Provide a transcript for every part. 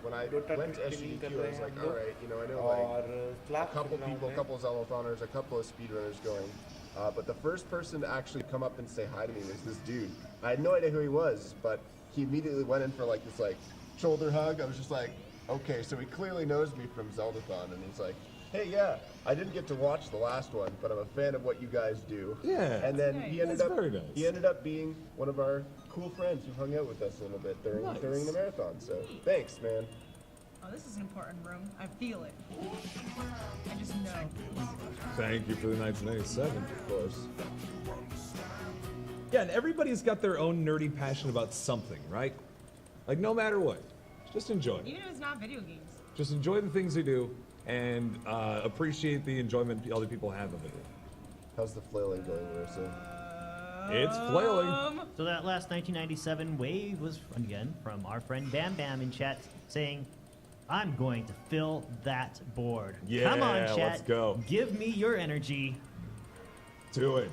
when I Dota went to 15 कर SGDQ, I रहे was हैं like, हम all लोग right, you know, I know और like a Slark couple सुन रहा हूँ people, a मैं couple of Zelothoners, a couple of speedrunners going. But the first person to actually come up and say hi to me was this dude. I had no idea who he was, but he immediately went in for like this like shoulder hug. I was just like, okay, so he clearly knows me from Zeldathon, and he's like, hey, yeah, I didn't get to watch the last one, but I'm a fan of what you guys do. Yeah, And then nice. he ended That's up very nice. he ended up being one of our cool friends who hung out with us a little bit Nice. during the marathon. So thanks, man. Oh, this is an important room. I feel it. I just know. Thank you for the 1997. Of course. Yeah, and everybody's got their own nerdy passion about something, right? Like, no matter what, just enjoy it. Even if it's not video games. Just enjoy the things you do and appreciate the enjoyment other people have of it. How's the flailing going, Marissa? It's flailing. So that last 1997 wave was again from our friend Bam Bam in chat saying, I'm going to fill that board. Yeah, Come on, chat. let's go. Give me your energy. Do it.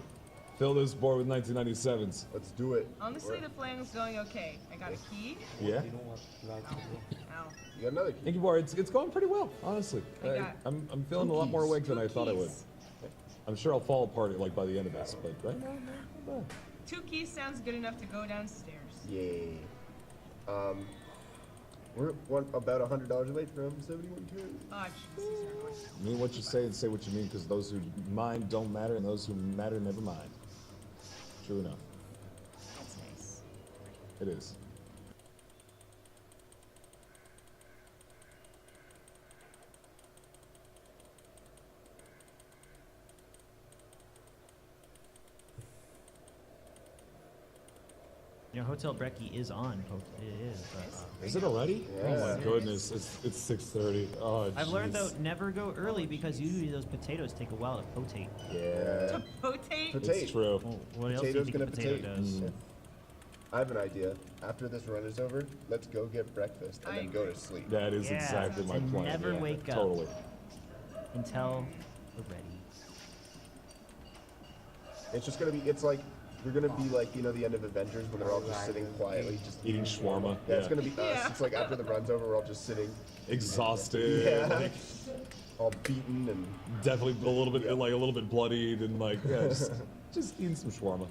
Fill this board with 1997s. Let's do it. Honestly, the flame's going okay. I got a key. Yeah? You know what Slark is doing? Ow. You got another key. Thank you, board. It's going pretty well, honestly. I got I'm feeling a lot more awake than I thought I would. keys. I'm sure I'll fall apart like by the end of this, but right now, not bad. 2 keys sounds good enough to go downstairs. Yay. We're about $100 late from 71.2. Oh, I should see Slark. Mean what you say and say what you mean, because those who mind don't matter, and those who matter never mind. True enough. That's nice. It is. You know, Hotel Brecky is on. It is. Is it already? Yeah. Oh my goodness, it's 6:30. Oh, I've learned jeez. though, never go early because usually those potatoes take a while to potate. Yeah. To potate? Potate. It's true. Well, what else do you Potato's think a gonna potato potate. does? I have an idea. After this run is over, let's go get breakfast and I then go agree. to sleep. That is Yeah, exactly my to plan. never yeah, wake up. Totally. Until we're ready. It's just gonna be. It's like we're gonna be like the end of Avengers when they're all just sitting quietly, just Eating shawarma. Yeah, it's gonna be us. Yeah. It's like after the run's over, we're all just sitting, Exhausted. yeah, Like, all beaten and definitely a little bit bloodied and like yeah, just eating some shawarma.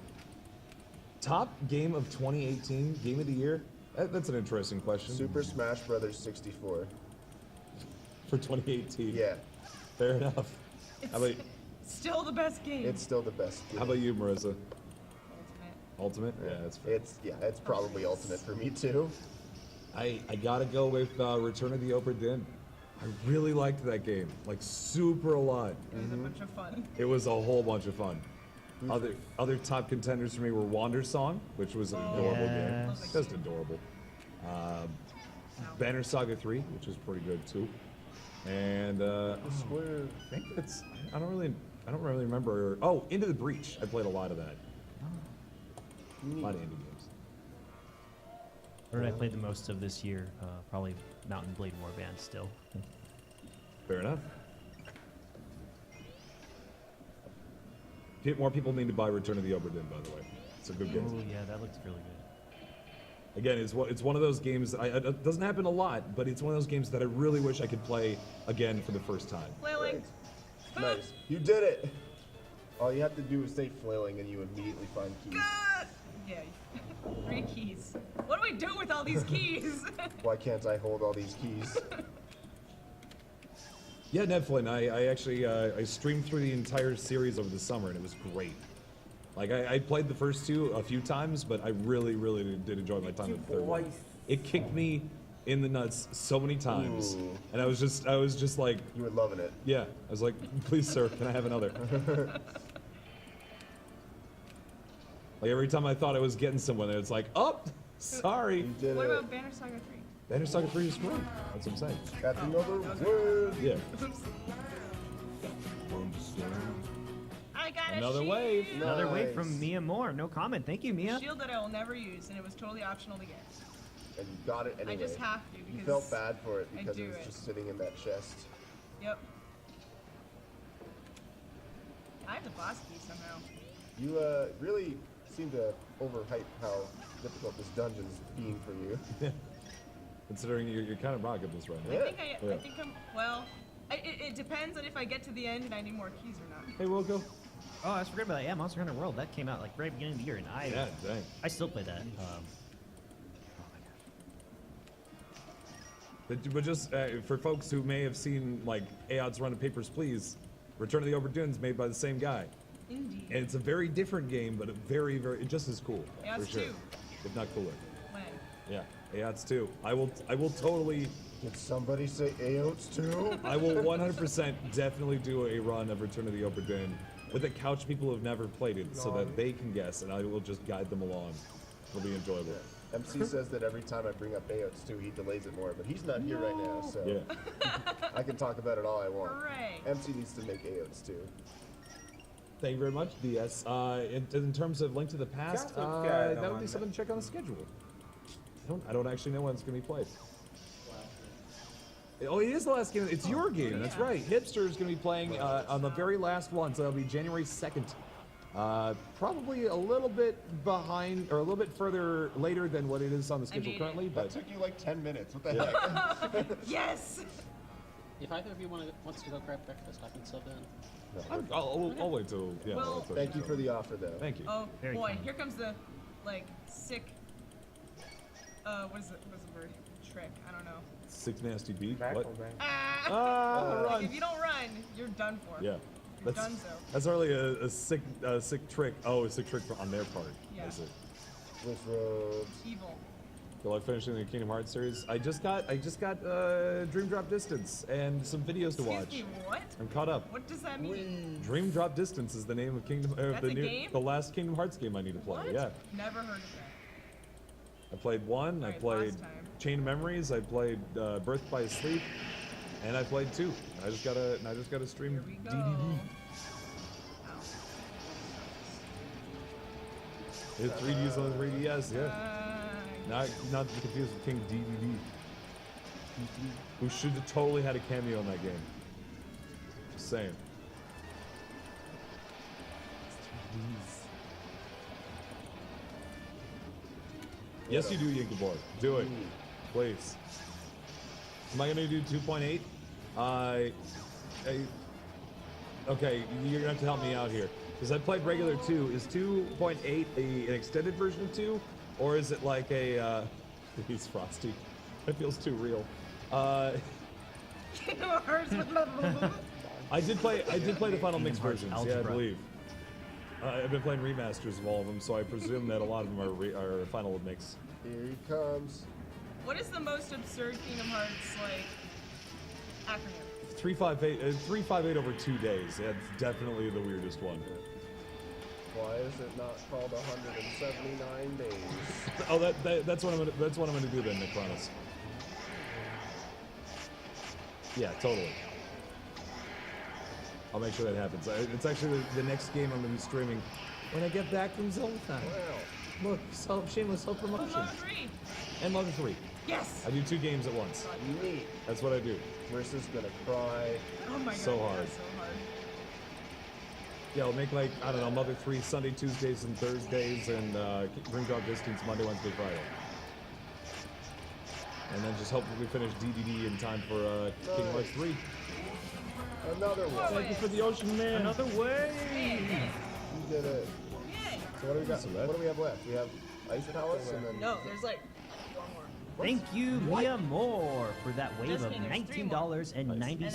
Top game of 2018, game of the year. That's an interesting question. Super Smash Brothers 64. For 2018. Yeah, Fair enough. How about, Still the best game. it's still the best. how about you, Marissa? Ultimate. Ultimate? Yeah, that's fair. It's probably ultimate for me too. I gotta go with Return of the Obra Dinn. I really liked that game, like super a lot. It was a bunch of fun. It was a whole bunch of fun. Other top contenders for me were Wander Song, which was an adorable game, Yes. just adorable. Banner Saga 3, which is pretty good too. And I think it's I don't really remember. Oh, Into the Breach. I played a lot of that. A lot of indie games. What did I play the most of this year? Probably Mountain Blade Warband still. Fair enough. More people need to buy Return of the Obra Dinn, by the way. It's a good Oh game. yeah, that looks really good. Again, it's one of those games. It doesn't happen a lot, but it's one of those games that I really wish I could play again for the first time. Flailing. Nice. You did it. All you have to do is say flailing and you immediately find keys. Ah! Yeah. 3 keys. What do we do with all these keys? Why can't I hold all these keys? Yeah, Netflix. I actually I streamed through the entire series over the summer, and it was great. Like I played the first two a few times, but I really did enjoy my time with the third one. It kicked me in the nuts so many times, Ooh. and I was just like, You were loving it. yeah. I was like, please, sir, can I have another? Like every time I thought I was getting somewhere, it's like, oh, sorry. You did What it. about Banner Saga 3? Banner Saga 3 is great. That's what I'm saying. That's another word. Yeah. Oops. I got Another a shield. wave. Another wave Nice. from Mia Moore. No comment. Thank you, Mia. Shield that I will never use, and it was totally optional to get. And you got it anyway. I just have to You because felt bad for it I because do it was it. just sitting in that chest. Yep. I have the boss key somehow. You really seem to overhype how difficult this dungeon's being for you. Considering you're kind of rocking this right now. Yeah. I think I'm, well, it depends on if I get to the end and I need more keys or not. Hey, Wilco. Oh, I forgot about that. Yeah, Monster Hunter World. That came out like right beginning of the year, and Yeah, dang. I still play that. But just for folks who may have seen like AOD's Run of Papers, Please, Return of the Overdunes made by the same guy. Indeed. And it's a very different game, but a very, just as cool. AOD's for sure. 2. If not cooler. When? Yeah, AOD's 2. I will totally, Did somebody say AOTs too? I will 100% definitely do a run of Return of the Oberdune with a couch people who have never played it so that they can guess, and I will just guide them along. It'll be enjoyable. MC says that every time I bring up AOTs too, he delays it more, but he's not here right now, so Yeah. I can talk about it all I want. Hooray. MC needs to make AOTs too. Thank you very much, DS. In terms of Link to the Past, that would be something to check on the schedule. I don't actually know when it's going to be played. Oh, it is the last game. It's your game. That's right. Hipster is going to be playing on the very last one, so that'll be January 2nd. Probably a little bit behind, or a little bit further later than what it is on the schedule currently. That But took you like 10 minutes. What the heck? Yes! If either of you wants to go grab breakfast, I can sub in. I'll wait till. Yeah. Well- that's okay. Thank you for the offer, though. Thank you. Oh Very boy, kind. here comes the, like, sick, what is the word? Trick, I don't know. 6 nasty beat. Back What? or bang? Like, Run. if you don't run, you're done for. Yeah. You're That's, donezo. that's really a sick trick. Oh, a sick trick on their part. Yeah. I see. With robes. Evil. Well, I'm finishing the Kingdom Hearts series. I just got Dream Drop Distance and some videos to watch. Excuse me, what? I'm caught up. What does that mean? Dream Drop Distance is the name of That's a game? the last Kingdom Hearts game I need to play. What? Yeah. Never heard of that. I played 1, I Alright, played last time. Chain of Memories, I played Birth by Sleep, and I played 2. I just gotta stream Here we go. DDD. It's 3Ds on the 3DS, yeah. Not to be confused with King DDD, who should have totally had a cameo in that game. Just saying. Yes, you do, Yinkabor. Do it, please. Am I gonna do 2.8? Okay, you're gonna have to help me out here. Because I played regular 2. Is 2.8 an extended version of 2? Or is it like a, he's Frosty. That feels too real. Kingdom Hearts. I did play the Final Mix Hearts versions, yeah, I Algebra. believe. I've been playing remasters of all of them, so I presume that a lot of them are Final Mix. Here he comes. What is the most absurd Kingdom Hearts, like, acronym? 358 over 2 days. That's definitely the weirdest one. Why is it not called 179 days? Oh, that's what I'm gonna do then, Necronis. Yeah, totally. I'll make sure that happens. It's actually the next game I'm gonna be streaming when I get back from Zelda time. Wow. Look, shameless self-promotion. Level 3. And Level 3. Yes. I do 2 games at once. Neat. That's what I do. Marissa's gonna cry. Oh my god. So yeah, hard. so hard. Yeah, I'll make like, I don't know, Mother 3 Sunday, Tuesdays, and Thursdays, and Ring Drop Distance Monday, Wednesday, Friday. And then just hopefully finish DDD in time for Kingdom Hearts 3. Another one. Thank you for the Ocean Man. Another way. You did it. Yay. So what do we got? So that- What do we have left? We have Ice Palace and then No, there's like one more. Thank you, Mia Moore, for that wave Just of kidding, there's 3 more. $19.97 And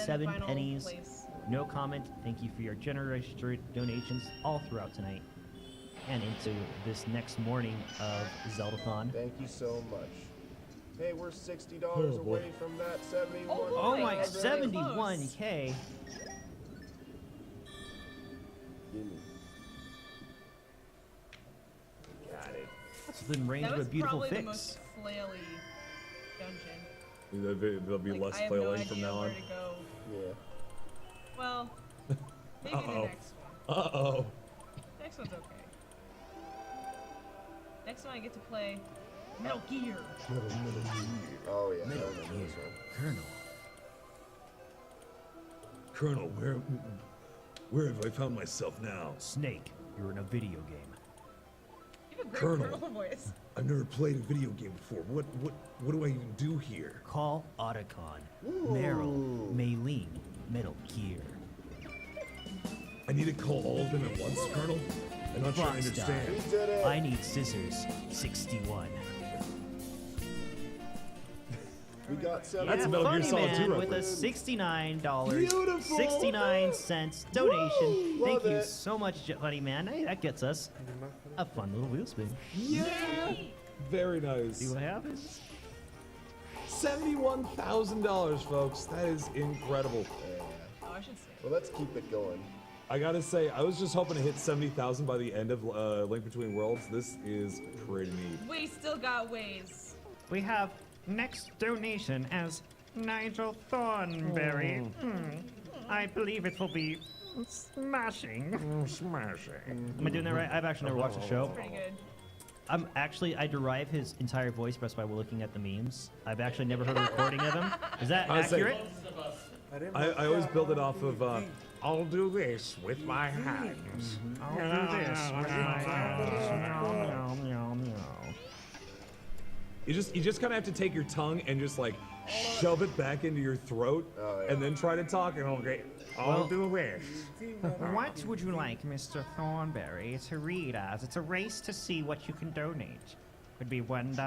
then the final pennies. place. No comment. Thank you for your generous donations all throughout tonight and into this next morning of Zeldathon. thank you so much. Hey, we're $60 Oh, boy. away from that 71. Oh, Oh boy, my, that's very 71K. Gimme. Got it. That's within range That of a was beautiful probably the fix. most flaily dungeon. There'll be Like, less I have flailing no from idea now where on. to go. Yeah. Well, maybe the next one. Uh-oh. Next one's okay. Next one I get to play Metal Gear. Oh yeah. I remember this one. Colonel, where have I found myself now? Snake, you're in a video game. You have a great Colonel. Colonel voice. I've never played a video game before. What do I even do here? Call Otacon. Meryl, Maylene, Metal Gear. I need to call all of them at once, Colonel? I'm not sure I Rockstar. understand. We did it. I need scissors. 61. We got 7. That's a Metal Gear Funny Solid 2 Man with a reference. $69, Beautiful. 69 donation. Woo, Thank love you it. so much, Funny Man. Hey, that gets us a fun little wheel spin. Yeah! Very nice. See what happens. $71,000, folks. That is incredible. Oh, I should say. Well, let's keep it going. I gotta say, I was just hoping to hit 70,000 by the end of Link Between Worlds. This is pretty neat. We still got ways. We have next donation as Nigel Thornberry. I believe it will be smashing. Smashing. Am I doing that right? I've actually never watched the show. Pretty good. I derive his entire voice just by looking at the memes. I've actually never heard a recording of him. Is that I was saying- accurate? I always build it off of, I'll do this with my hands. I'll do this with my hands. Meow, meow, meow. You just kind of have to take your tongue and just like shove it back into your throat, Oh, yeah. and then try to talk. And okay, I'll do this. What would you like, Mr. Thornberry, to read as? It's a race to see what you can donate. Could be $1,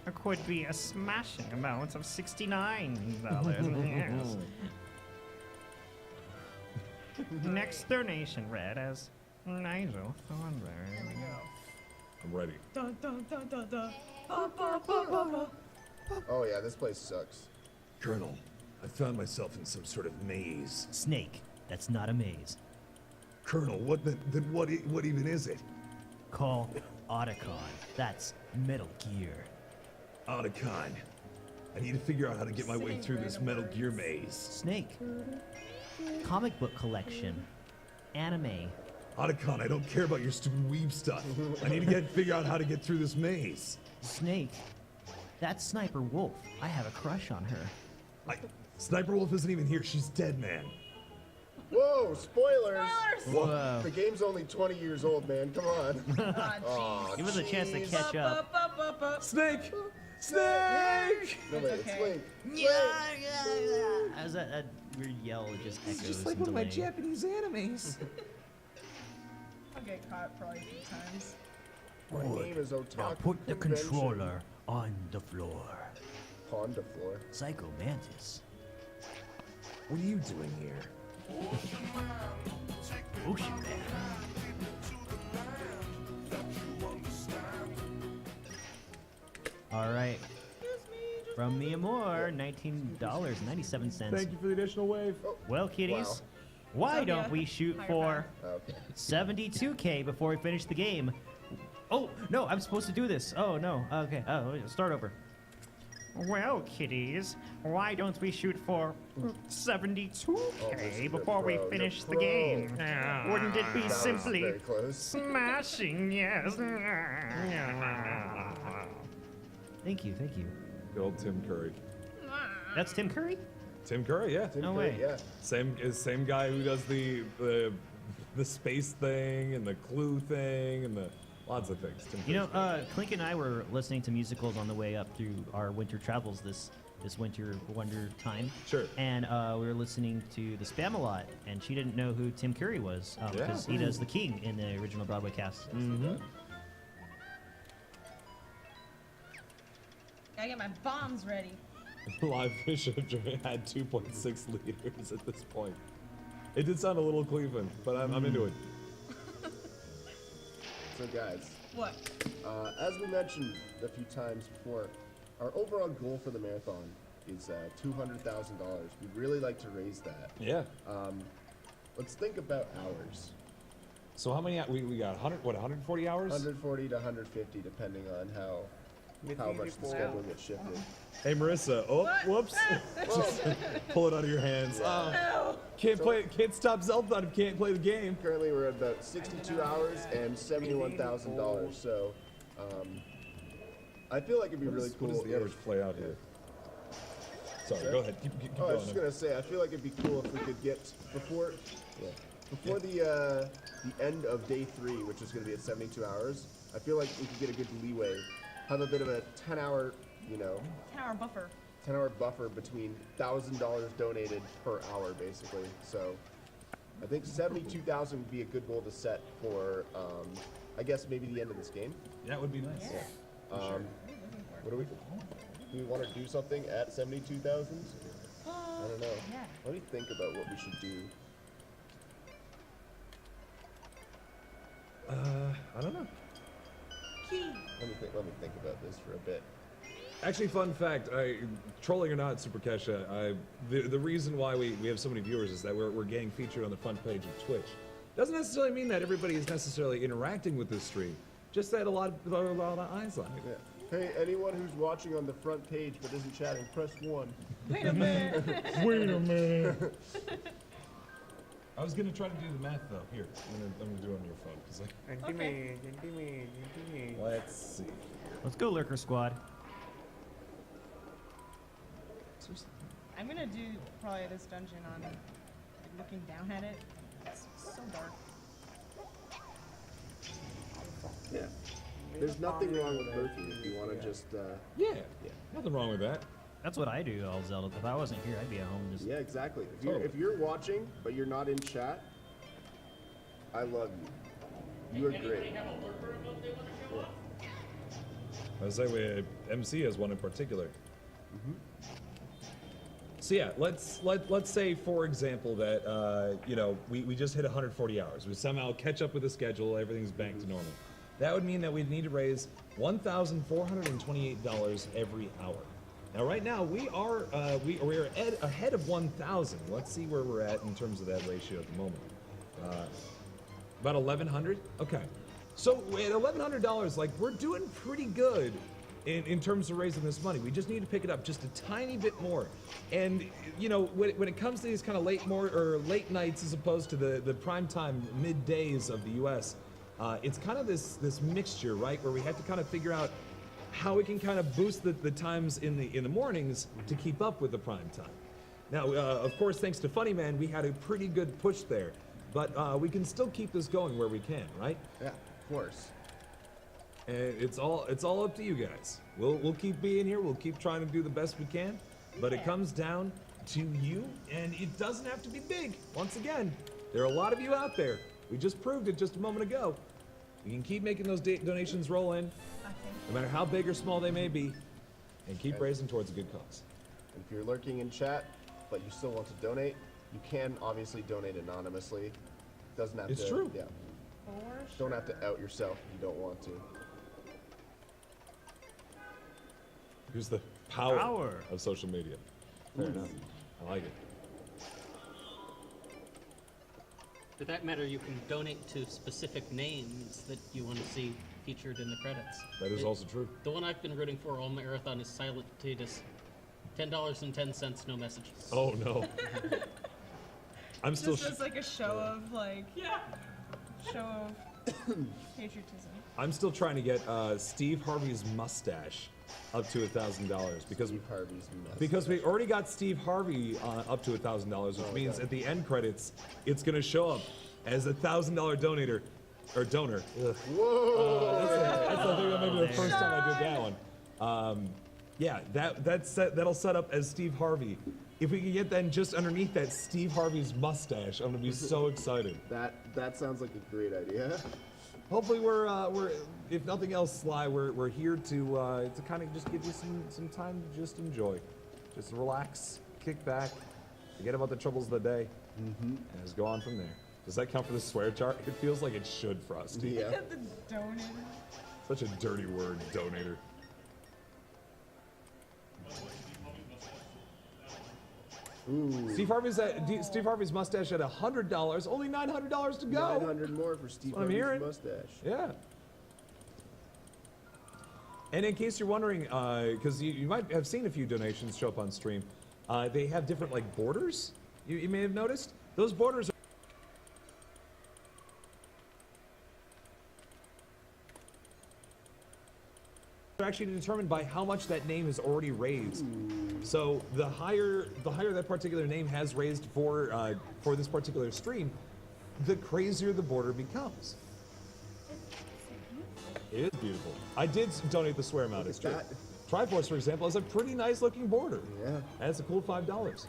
or could be a smashing amount of $69. Yes. Next donation read as Nigel Thornberry. There we go. I'm ready. Dun, dun, dun, dun, dun. Ba, ba, ba, ba, ba. Oh yeah, this place sucks. Colonel, I found myself in some sort of maze. Snake. That's not a maze. Colonel, what even is it? Call Otacon. That's Metal Gear. Otacon. I need to figure out how to get my way Saying through this random Metal words. Gear maze. Snake. Comic book collection. Anime. Otacon, I don't care about your stupid weeb stuff. I need to figure out how to get through this maze. Snake. That's Sniper Wolf. I have a crush on her. Sniper Wolf isn't even here. She's dead, man. Whoa, spoilers! Spoilers! Whoa. The game's only 20 years old, man. Come on. Ah, jeez. Give us a chance to jeez. catch Ba, up. ba, ba, ba. Snake! Snake! No, wait, it's okay. Link. As that weird yell just echoes. It's just like and one of my delay. Japanese animes. I'll get caught probably a few times. My name is Otaku Now put the Convention. controller on the floor. Honda floor. Psycho Mantis. What are you doing here? Ocean Man. All right. From Mia Moore, $19.97. Thank you for the additional wave. Well, kiddies, Wow. why So, don't yeah, we shoot higher for Okay. 72K before we finish the game? Oh, no, I'm supposed to do this. Oh, no. Okay. Oh, start over. Well, kiddies, why don't we shoot for 72K before we pro, finish you're the pro. game? Wouldn't it be That was simply very close. smashing? Yes. Thank you, thank you. Good old Tim Curry. That's Tim Curry? Tim Curry, yeah. Tim No Curry, way. Yeah. Same guy who does the space thing and the clue thing and the lots of things. Tim You know, Curry's Clink and I were listening to musicals on the way up through our winter travels this winter wonder time. Sure. And we were listening to the Spam-A-Lot, and she didn't know who Tim Curry was because Yeah. he does the King in the original Broadway cast. Mm-hmm. Gotta get my bombs ready. Live fish had 2.6 liters at this point. It did sound a little Cleveland, but I'm into it. So guys, What? as we mentioned a few times before, our overall goal for the marathon is $200,000. We'd really like to raise that. Yeah. Let's think about hours. So how many? We got 140 hours? 140 to 150, depending on how much the schedule gets shifted. Hey Marissa. Oh, What? whoops. Just pull it out of your hands. No. Can't stop Zelda if you can't play the game. Currently, we're at about 62 hours and $71,000. So, I feel like it'd be really cool. What does the if- average play out here? Sorry, go ahead. Keep Oh, I was going. just gonna say, I feel like it'd be cool if we could get before the end of day 3, which is gonna be at 72 hours. I feel like we could get a good leeway, have a bit of a 10-hour, you know, 10-hour buffer. 10-hour buffer between $1,000 donated per hour, basically. So I think 72,000 would be a good goal to set for, I guess maybe the end of this game. That would be nice. Yeah. What do we want to do something at 72,000? I don't know. Yeah. Let me think about what we should do. I don't know. Key. Let me think about this for a bit. Actually, fun fact, trolling or not, Super Kesha, the reason why we have so many viewers is that we're getting featured on the front page of Twitch. Doesn't necessarily mean that everybody is necessarily interacting with this stream, just that a lot of eyes on it. Yeah. Hey, anyone who's watching on the front page but isn't chatting, press 1. Wait a minute. Wait a minute. I was gonna try to do the math though. Here, I'm gonna do it on your phone. 'Cause Intimate. let's see. Let's go, Lurker Squad. I'm gonna do probably this dungeon on like, looking down at it. It's so dark. Yeah. There's nothing wrong with lurking if you want to just, Yeah, nothing wrong with that. That's what I do, all Zelda. If I wasn't here, I'd be at home just. yeah, exactly. Totally. If you're watching but you're not in chat, I love you. You are great. I was say MC has one in particular. So yeah, let's say for example that you know we just hit 140 hours. We somehow catch up with the schedule. Everything's back to normal. That would mean that we'd need to raise $1,428 every hour. Now, right now we are we're ahead of 1,000. Let's see where we're at in terms of that ratio at the moment. About 1,100. Okay, so at $1,100, like we're doing pretty good in terms of raising this money. We just need to pick it up just a tiny bit more. And you know, when it comes to these kind of late nights as opposed to the prime time middays of the U.S., it's kind of this mixture, right, where we have to kind of figure out how we can kind of boost the times in the mornings to keep up with the prime time. Now, of course, thanks to Funny Man, we had a pretty good push there, but we can still keep this going where we can, right? Yeah, of course. And it's all up to you guys. We'll keep being here. We'll keep trying to do the best we can, but it comes down to you, and it doesn't have to be big. Once again, there are a lot of you out there. We just proved it just a moment ago. You can keep making those donations roll in, no matter how big or small they may be, and keep raising towards a good cause. And if you're lurking in chat, but you still want to donate, you can obviously donate anonymously. Doesn't have to. It's true. Yeah. For Don't have to out yourself if you don't want to. Here's the power Power. of social media. Fair enough. I like it. For that matter, you can donate to specific names that you want to see featured in the credits. That is also true. The one I've been rooting for all marathon is Silent Titus. $10.10, no messages. Oh no. I'm still. just as like a show of like show of patriotism. I'm still trying to get Steve Harvey's mustache up to $1,000 because Steve Harvey's mess. because we already got Steve Harvey up to $1,000, which means at the end credits it's gonna show up as $1,000 donator or donor. Ugh. Whoa! That's I think maybe the first time I did that one. Yeah, that'll set up as Steve Harvey. If we can get then just underneath that Steve Harvey's mustache, I'm gonna be so excited. That sounds like a great idea. Hopefully we're if nothing else, Sly, we're here to kind of just give you some time to just enjoy, just relax, kick back, forget about the troubles of the day, and just go on from there. Does that count for the swear chart? It feels like it should for us. Yeah. The donator. Such a dirty word, donator. Ooh. Steve Harvey's mustache at $100, only $900 to go. 900 more for Steve That's what I'm Harvey's hearing. mustache. Yeah. And in case you're wondering, because you might have seen a few donations show up on stream, they have different like borders. You may have noticed those borders are actually determined by how much that name is already raised. So the higher that particular name has raised for this particular stream, the crazier the border becomes. It is beautiful. I did donate the swear amount. It's true. that. Triforce, for example, has a pretty nice looking border. Yeah. That's a cool $5.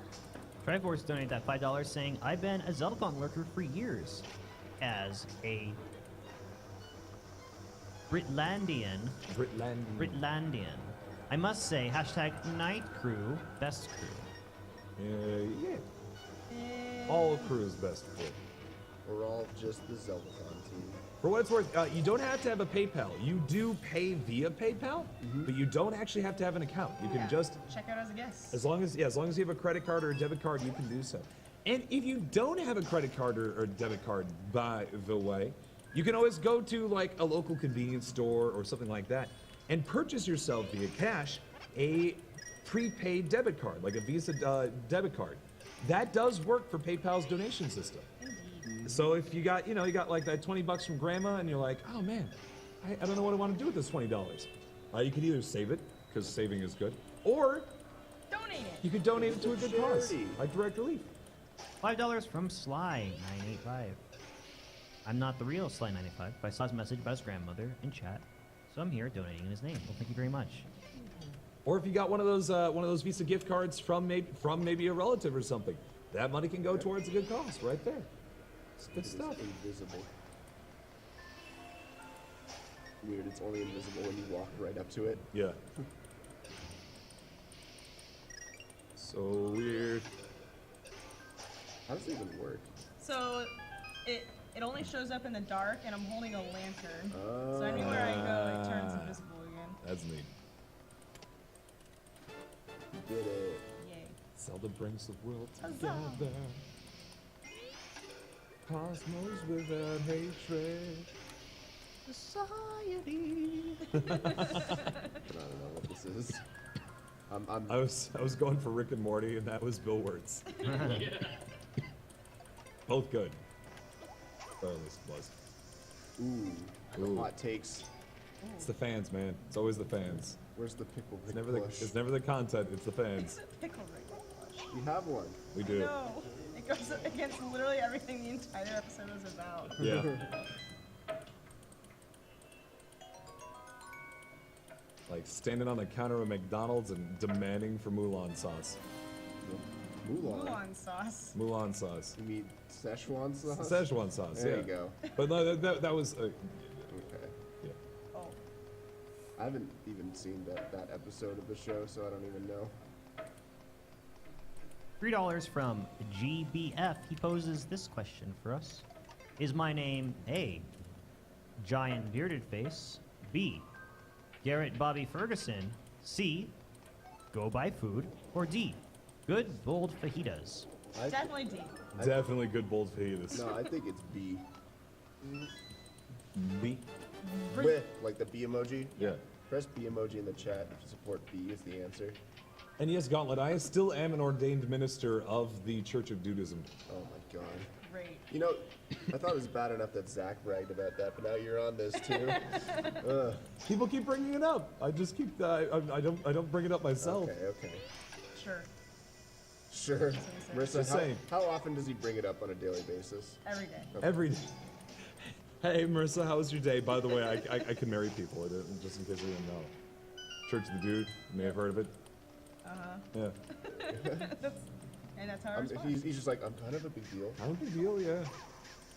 Triforce donated that $5 saying, I've been a Zeldathon lurker for years. As a Britlandian, Britland. I must say, hashtag night crew, best crew. Yeah. All crews best crew. We're all just the Zeldathon team. For what it's worth, you don't have to have a PayPal. You do pay via PayPal, but you don't actually have to have an account. You can just, check out as a guest. as long as you have a credit card or a debit card, you can do so. And if you don't have a credit card or debit card, by the way, you can always go to like a local convenience store or something like that and purchase yourself via cash a prepaid debit card, like a Visa debit card. That does work for PayPal's donation system. So if you got like that 20 bucks from grandma and you're like, oh man, I don't know what I want to do with this $20. You could either save it, because saving is good, or Donate it. you could donate it to a good cause, Charity. like Direct Relief. $5 from Sly985. I'm not the real Sly985, but I saw his message about his grandmother in chat, so I'm here donating in his name. Well, thank you very much. Or if you got one of those Visa gift cards from maybe a relative or something, that money can go towards a good cause right there. It's good It is stuff. invisible. Weird, it's only invisible when you walk right up to it. Yeah. So weird. How does it even work? So it only shows up in the dark, and I'm holding a lantern. So anywhere I go, it turns invisible again. That's neat. You did it. Yay. Zelda brings the world Huzzah. together. Cosmos without hatred. Society. I don't know what this is. I was going for Rick and Morty, and that was Bill Wirtz. Both good. Or at least was. Ooh, Ooh. hot takes. It's the fans, man. It's always the fans. Where's the pickle It's Rick never plush? it's never the content. It's the fans. Pickle Rick. You have one. We do. No, it goes against literally everything the entire episode is about. Yeah. Like standing on the counter of McDonald's and demanding for Mulan sauce. Mulan. Mulan sauce. Mulan sauce. You mean Szechuan sauce? Szechuan sauce. There yeah. you go. But no, that was. Okay. Yeah. Oh. I haven't even seen that episode of the show, so I don't even know. $3 from GBF. He poses this question for us. Is my name A, Giant Bearded Face, B, Garrett Bobby Ferguson, C, Go Buy Food, or D, Good Bold Fajitas? Definitely D. Definitely good bold fajitas. No, I think it's B. B. Bleh, like the B emoji. Yeah. Press B emoji in the chat if you support B is the answer. And yes, Gauntlet, I still am an ordained minister of the Church of Dudism. Oh my god. Great. You know, I thought it was bad enough that Zach bragged about that, but now you're on this too. Ugh. People keep bringing it up. I just keep. I don't bring it up myself. Okay. Sure. Sure. Just Marissa, saying. how often does he bring it up on a daily basis? Every day. Every day. Hey, Marissa, how was your day? By the way, I can marry people, just in case you didn't know. Church of the Dude, you may have heard of it. Yeah. And that's how I respond. He's just like, I'm kind of a big deal. Not a big deal, yeah.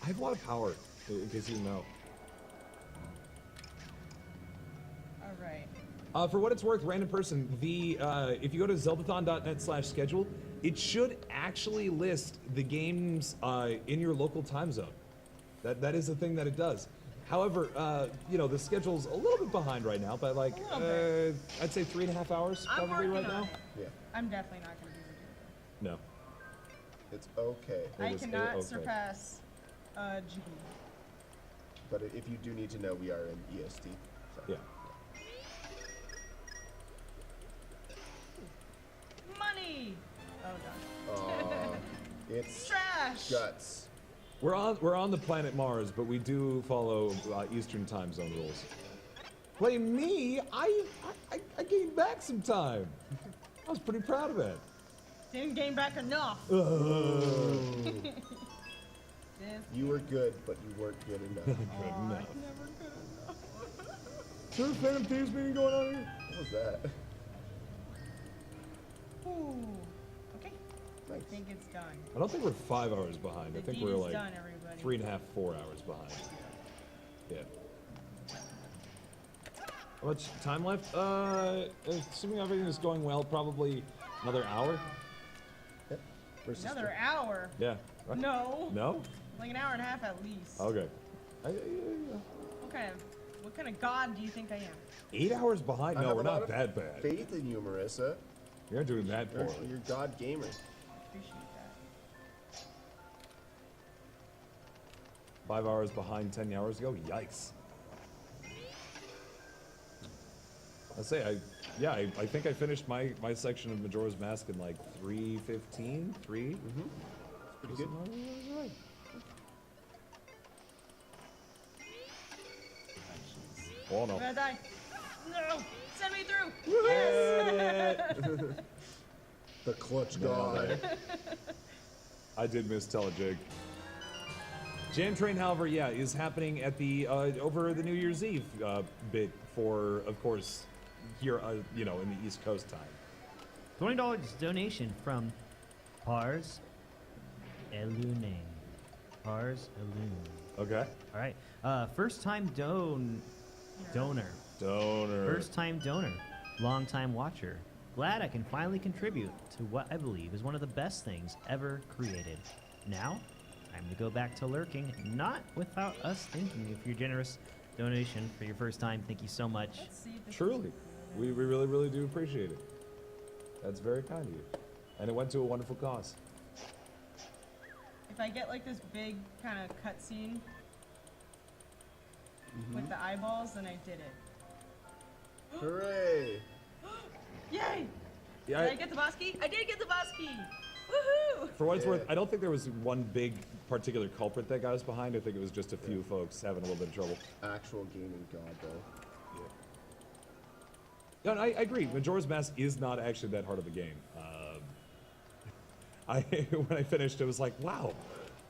I have a lot of power, in case you didn't know. All right. For what it's worth, random person, if you go to zeldathon.net/schedule, it should actually list the games in your local time zone. That is the thing that it does. However, the schedule's a little bit behind right now, but like A little I'd say 3.5 hours I'm probably working right on now. it. Yeah. I'm definitely not going to be able to do No. It's okay. it. I is cannot A-okay. surpass GB. But if you do need to know, we are in EST. So. Yeah. Money! Oh, done. Aw, it's Trash! guts. We're on the planet Mars, but we do follow Eastern time zone rules. Blame me! I gained back some time. I was pretty proud of it. Didn't gain back enough. You Didn't- were good, but you weren't good enough. Good Aw, enough. never good enough. Is there a Phantom Thieves meeting going on here? What was that? Ooh. Okay. Nice. I think it's done. I don't think we're 5 hours behind. I The think deed we're is like done, everybody. 3.5, 4 hours behind. Yeah. How much time left? Assuming everything is going well, probably another hour. Yep. Versus Another hour. Yeah. Right? No. No? Like an hour and a half at least. Okay. What kind of god do you think I am? 8 hours behind? I No, have we're a lot not of that bad. Faith in you, Marissa. You're not doing that You're poorly. God gamer. Appreciate that. 5 hours behind 10 hours ago? Yikes. I say, I think I finished my section of Majora's Mask in like 3:15? 3? Pretty good. Oh I'm no. gonna die. No! Send me through! Yes! The clutch god. I did miss Telejig. Jam Train, however, yeah, is happening at the over the New Year's Eve bit for, of course, here, you know, in the East Coast time. $20 donation from Pars Elune. Pars Elune. Okay. All right. First time donor. Donor. First time donor. Long time watcher. Glad I can finally contribute to what I believe is one of the best things ever created. Now, time to go back to lurking, not without us thanking you for your generous donation for your first time. Thank you so much. Let's see if this Truly. We really, really do appreciate it. That's very kind of you. And it went to a wonderful cause. If I get like this big kind of cutscene with the eyeballs, then I did it. Hooray! Yay! Yeah, Did I get the boss key? I did get the boss key! Woohoo! for what it's Yeah. worth, I don't think there was one big particular culprit that got us behind. I think it was just a few folks having a little bit of trouble. Actual gaming god, though. No, and I agree. Majora's Mask is not actually that hard of a game. When I finished, it was like, wow,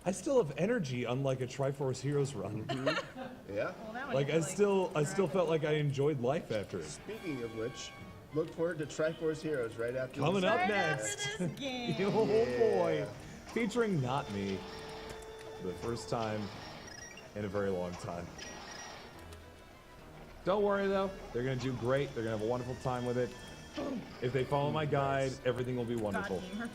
I still have energy, unlike a Triforce Heroes run. Yeah. Well, that one Like you, I still felt like I enjoyed life after it. Speaking of which, look forward to Triforce Heroes right after Coming this. up right next. after this game. Oh boy, Yeah. featuring not me, for the first time in a very long time. Don't worry though, they're gonna do great. They're gonna have a wonderful time with it. If they follow my guide, everything will be God wonderful. gamer.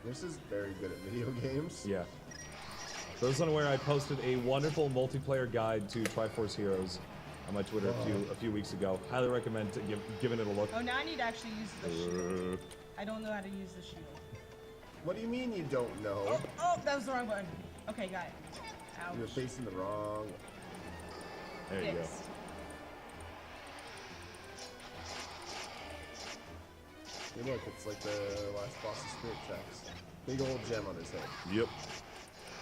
This is very good at video games. Yeah. For those unaware, I posted a wonderful multiplayer guide to Triforce Heroes on my Twitter a few weeks ago. Highly recommend giving it a look. Oh, now I need to actually use the shield. I don't know how to use the shield. What do you mean you don't know? Oh, that was the wrong button. Okay, got it. Ouch. You're facing the wrong. There you go. Fixed. Hey, look, it's like the last boss's spirit tracks. Big old gem on his head. Yep.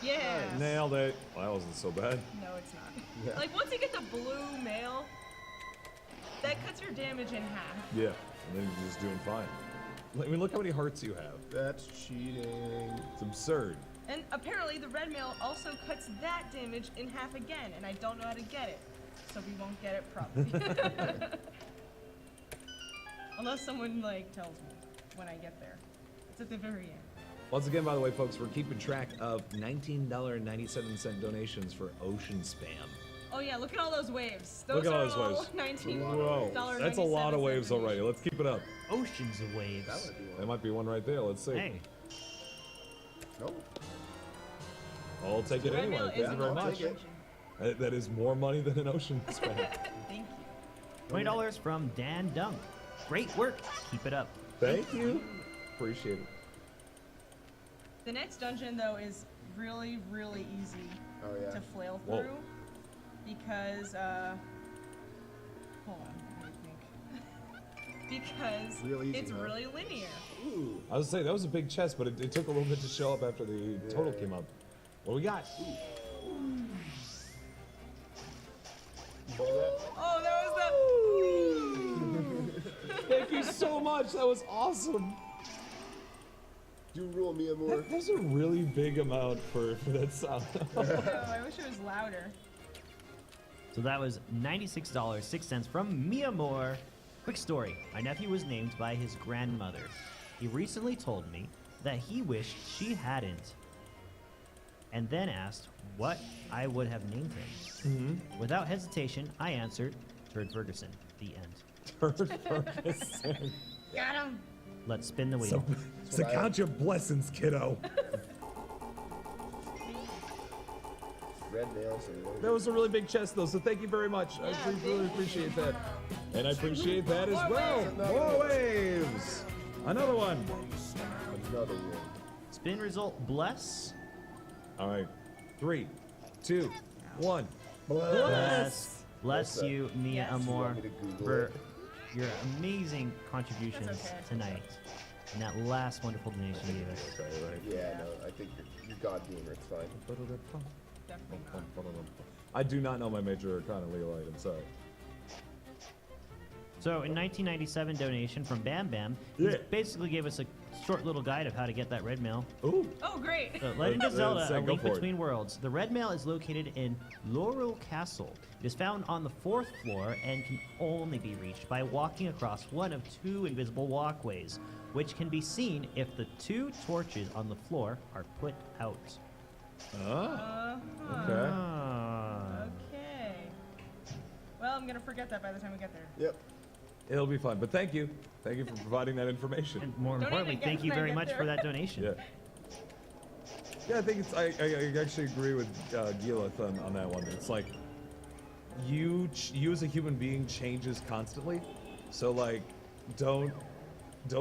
Yeah. Nailed it. Well, that wasn't so bad. No, it's not. Yeah. Like, once you get the blue mail, that cuts your damage in half. Yeah. And then you're just doing fine. I mean, look how many hearts you have. That's cheating. It's absurd. And apparently the red mail also cuts that damage in half again, and I don't know how to get it. So we won't get it probably. Unless someone, like, tells me when I get there. It's at the very end. Once again, by the way, folks, we're keeping track of $19.97 donations for ocean spam. Oh yeah, look at all those waves. Look Those at all are those all waves. $19. Whoa. That's a lot of waves already. donation. Let's keep it up. Oceans of waves. That would be There one. might be one right there. Let's see. Hey, Nope. I'll take it Red anyway. mail Thank you isn't very I'll much. take it. That is more money than an ocean spam. Thank you. $20 from Dan Dunk. Great work. Keep it up. Thank you. Appreciate it. The next dungeon though is really, really easy Oh, yeah. to flail Whoa. through because hold on, let me think. Because Real easy, it's huh? really linear. Ooh. I was saying that was a big chest, but it took a little bit to show up after the total came up. What we got? Oh, that was Thank you so much. That was awesome. Do rule me more. That's a really big amount for that sound. the. Oh, I wish it was louder. So that was $96.06 from Mia Moore. Quick story. My nephew was named by his grandmother. He recently told me that he wished she hadn't, and then asked what I would have named him. Without hesitation, I answered Turd Ferguson. The end. Turd Ferguson. Got him. Let's spin the wheel. So count your blessings, kiddo. Red nails. And That was a really big chest, though, so thank you very much. I really appreciate that. And I appreciate that as well. More waves. Another one. another one. Spin result, bless. All right. 3, 2, 1. Bless. Bless Bless you, Mia Yes. Amor, You want me to Google for it? your amazing contributions That's okay. tonight. And that last wonderful donation you gave us. Okay, right. Yeah, no, I think you're God gamer. It's fine. Definitely not. I do not know my major arcana legal item, sorry. So in 1997 donation from Bam Bam, he Yeah. basically gave us a short little guide of how to get that red mail. Ooh. Oh, great. So Legend of Zelda, Say A go Link for it. Between Worlds. The red mail is located in Laurel Castle. It is found on the 4th floor and can only be reached by walking across one of 2 invisible walkways, which can be seen if the 2 torches on the floor are put out. Ah. Uh-huh. Okay. Ah. Okay. Well, I'm gonna forget that by the time we get there. Yep. It'll be fun, but thank you. Thank you for providing that information. And more Don't importantly, even thank get you when I very get much there. for that donation. Yeah. Yeah, I think it's. I actually agree with Gilith on that one. It's like you as a human being changes constantly, so like don't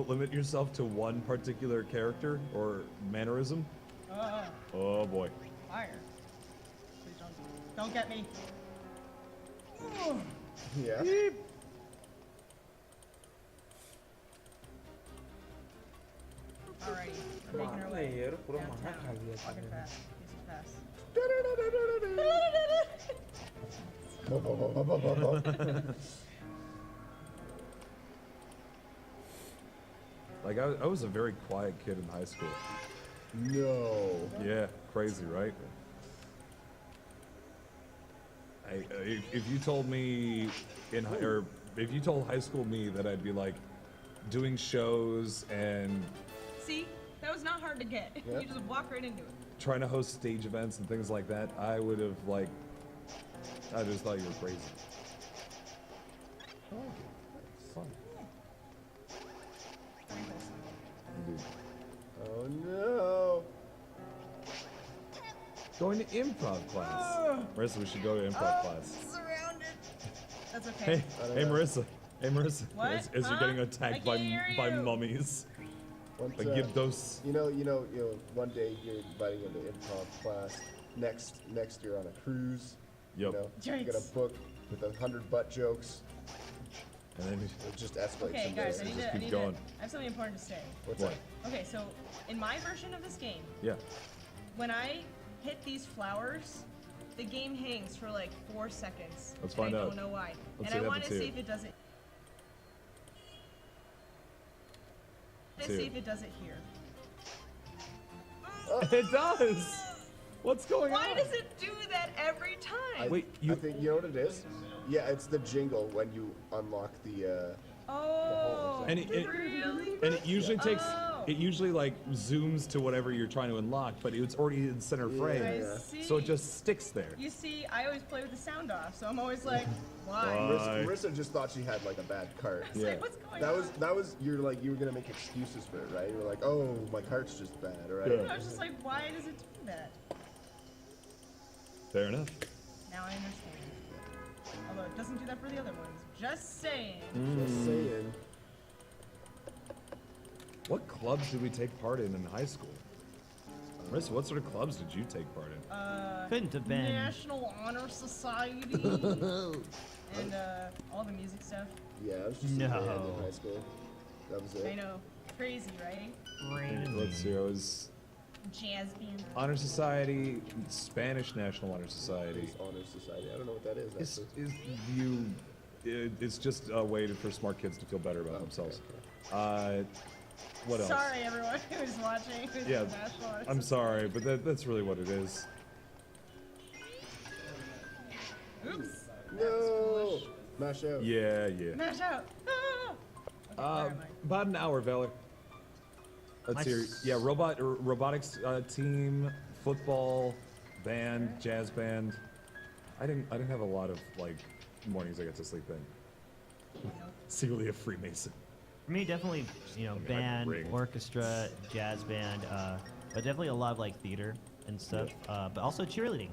limit yourself to one particular character or mannerism. Oh boy. Fire. Please don't get me. Yeah. Alrighty. We're making our way Player, pura downtown. mana kali ya Fucking tangan. fast. This is fast. Like I was a very quiet kid in high school. No. Yeah, crazy, right? If you told me or if you told high school me that I'd be like doing shows and See? That was not hard to get. Yeah. You just walk right into it. trying to host stage events and things like that, I would have like, I just thought you were crazy. I like it. It's fun. Indeed. Oh no. Going to improv class. Marissa, we should go to improv class. Surrounded. That's okay. Hey, hey Marissa. Hey Marissa. What? As you're Huh? getting I attacked can't hear by you. mummies. Once, Like give those. you know, one day you're inviting him to improv class. Next year on a cruise. Yep. You know, you get a Yikes. book with 100 butt jokes. And then It just escalates. Okay, from guys, I there. need just to. keep going. I have something important to say. What's what? that? Okay, so in my version of this game, Yeah. when I hit these flowers, the game hangs for like 4 seconds. Let's and find I out. don't know why. Let's and see I what want to happens see here. if it does it. Let's See see if it does it here. It does. What's going Why on? does it do that every time? Wait, I think you know what it is? Yeah, it's the jingle when you unlock the. Oh, And it- really? And it usually takes. Oh. It usually like zooms to whatever you're trying to unlock, but it's already in center frame, I Yeah. see. so it just sticks there. You see, I always play with the sound off, so I'm always like, why? Why? Marissa just thought she had like a bad cart. It's Yeah. like, what's going That on? was you were gonna make excuses for it, right? You were like, oh, my cart's just bad, right? Yeah. I was just like, why does it do that? Fair enough. Now I understand. Although it doesn't do that for the other ones. Just saying. Just saying. What clubs did we take part in high school? Marissa, what sort of clubs did you take part in? Couldn't have been. National Honor Society and all the music stuff. Yeah, I was just No. a band in high school. That was it. I know, crazy, right? Let's see. I was Jazz band. Honor Society, Spanish National Honor Society. It's Honor Society. I don't know what that is. It's, Actually. it's just a way for smart kids to feel better about Okay, themselves. okay. What else? Sorry, everyone who's watching. Who's Yeah, National Honor I'm Society. sorry, but that's really what it is. Oops. No! Mash out. Yeah, yeah. Mash out! Ah! Okay, where am I? About an hour, Valor. Let's hear. Yeah, robotics team, football, band, jazz band. I didn't have a lot of like mornings I got to sleep in. Secretly a Freemason. For me, definitely, you know, I mean, band, ring. orchestra, jazz band, but definitely a lot of like theater and stuff. But also cheerleading.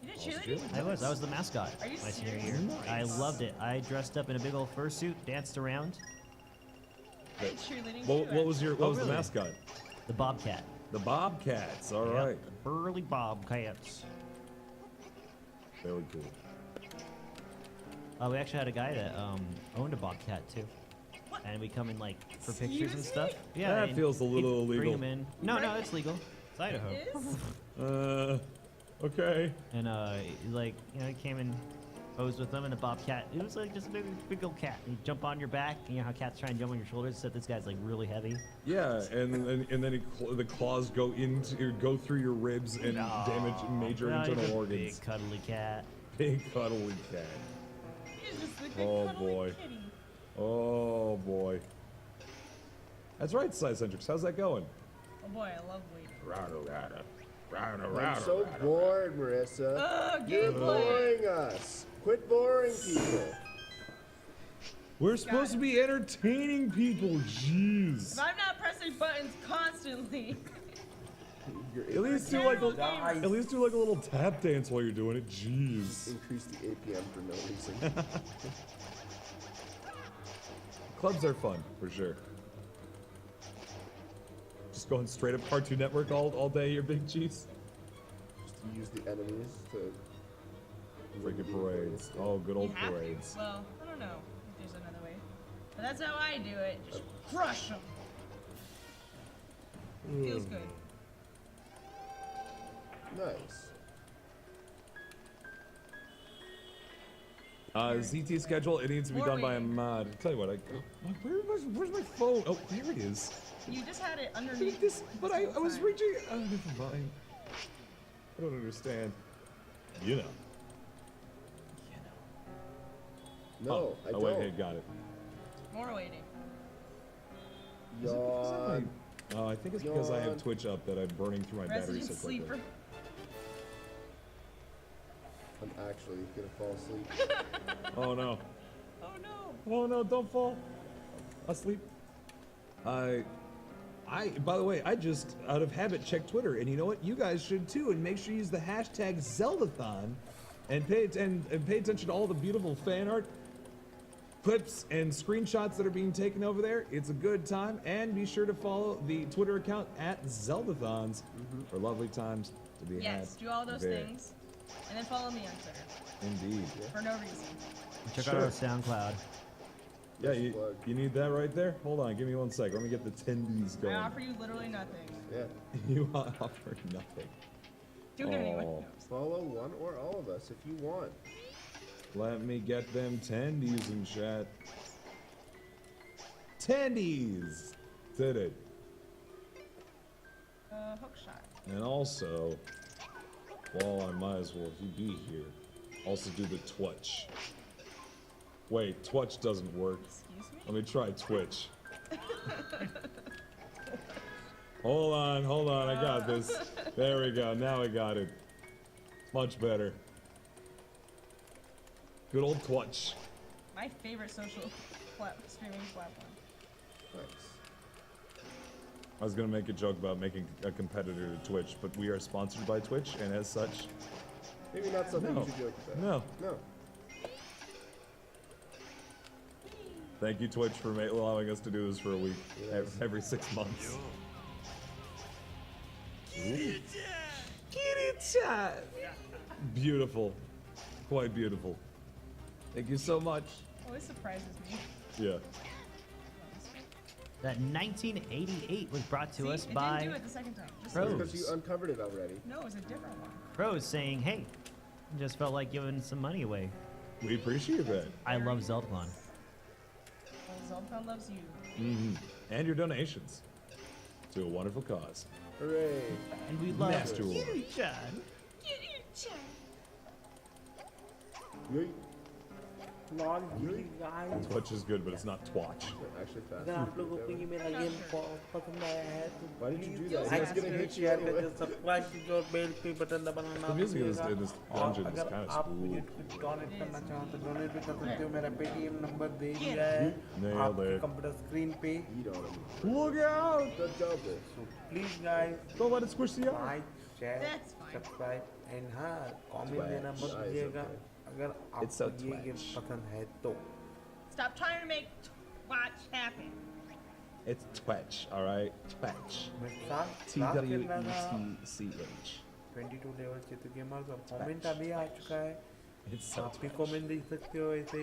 You did cheerleading? I was the mascot Are you my senior serious? year. I loved it. I dressed up in a big old fursuit, danced around. I did cheerleading What too, was your Oh, the really? mascot? The Bobcat. The Bobcats. All Yep, right. the burly Bobcats. Very cool. We actually had a guy that owned a Bobcat too. And we come in like for pictures and Excuse stuff. me? Yeah, That and feels a little he'd bring illegal. him in. No, it's legal. It's Idaho. It is? Okay. And like, you know, he came and posed with them in a bobcat. It was like just a big old cat. You jump on your back, you know how cats try and jump on your shoulders, except this guy's like really heavy. Yeah, and then the claws go through your ribs and damage major No, he's internal a organs. big cuddly cat. Big cuddly cat. He's just a big Oh, cuddly boy. kitty. Oh boy. That's right, Scicentrics. How's that going? Oh boy, I love waiting. I'm so bored, Marissa. Ugh, You're gameplay! boring us. Quit boring people. We're supposed to be entertaining people. Jeez. If I'm not pressing buttons constantly, At least do like a little tap dance while you're doing it. Jeez. Increase the APM for no reason. Clubs are fun for sure. Just going straight up Cartoon Network all day, your big cheese. Just to use the enemies to. Freaking parades. Oh, good you old have parades. to. Well, I don't know if there's another way. But that's how I do it. Just crush them. Feels good. Nice. ZT schedule, it needs to be More done by a waiting. mod. Tell you what, where's my phone? Oh, there it is. You just had it underneath. This, but I whole was time. reaching. Oh, never mind. I don't understand. You know. No, I don't. Wait, hey, got it. More waiting. Yawn. Oh, I think it's because I have Yawn. Twitch up that I'm burning through my battery Resident so quickly. sleeper. I'm actually gonna fall asleep. Oh no. Oh no. Oh no, don't fall. Asleep. By the way, I just out of habit checked Twitter, and you know what? You guys should too, and make sure you use the hashtag Zeldathon, and pay attention to all the beautiful fan art, clips, and screenshots that are being taken over there. It's a good time, and be sure to follow the Twitter account at Zeldathons for lovely times to be had. Yes, do all those there. things. And then follow me on Twitter. Indeed. For no reason. Check Sure. out our SoundCloud. Yeah, Nice plug. you need that right there? Hold on, give me 1 sec. Let me get the tendies I going. offer you literally nothing. Yeah. You offer nothing. Do it anyway. Oh. Follow one or all of us if you want. Let me get them tendies in chat. Tendies! Did it. Hook shot. And also, while I might as well be here, also do the Twitch. Wait, Twitch doesn't work. Excuse me? Let me try Twitch. Hold on, I got this. There we go, now I got it. Much better. Good old Twitch. My favorite social streaming platform. Nice. I was gonna make a joke about making a competitor to Twitch, but we are sponsored by Twitch, and as such, Maybe not something No. you should joke about. no. No. Thank you, Twitch, for allowing us to do this for a week, every 6 months. Kitty chat! Beautiful. Quite beautiful. Thank you so much. Always surprises me. Yeah. That 1988 was brought to See, us it by didn't do it the second time. Just Pros. Because you uncovered it already. No, it was a different one. Pros saying, hey, just felt like giving some money away. We appreciate that. I love Zeldathon. Well, Zeldathon loves you. And your donations to a wonderful cause. Hooray. And we love Master War. Kitty Chan. Yeet. Lol guys Twitch is good, but it's not Twatch. Actually fast. अगर आप लोगों को ये मेरा game पसंद आया है तो Why did you do that? Like It's gonna करें hit you शेयर anyway. करें सब्सक्राइब कीजिए और बेल पे बटन दबाना ना The music in this भूलिएगा dungeon और is अगर kinda आप smooth. मुझे कुछ डोनेट करना चाहो तो डोनेट भी कर सकते हो मेरा पेटीएम नंबर दे दिया है Nailed आपके it. कंप्यूटर स्क्रीन पे Eat on him. Look out! The double. Please guys Don't let it squish the eye. Like share That's fine. Subscribe and हाँ कमेंट देना मत Twitch. भूलिएगा Okay. अगर It's so आपको ये गेम Twitch. पसंद है तो Stop trying to make Twatch happen. It's Twitch, alright? Twitch. मैं साथ खेल रहा था Twetch. 22 लेवल के तो गेमर का कमेंट अभी आ चुका है It's so आप भी Twitch. कमेंट देख सकते हो ऐसे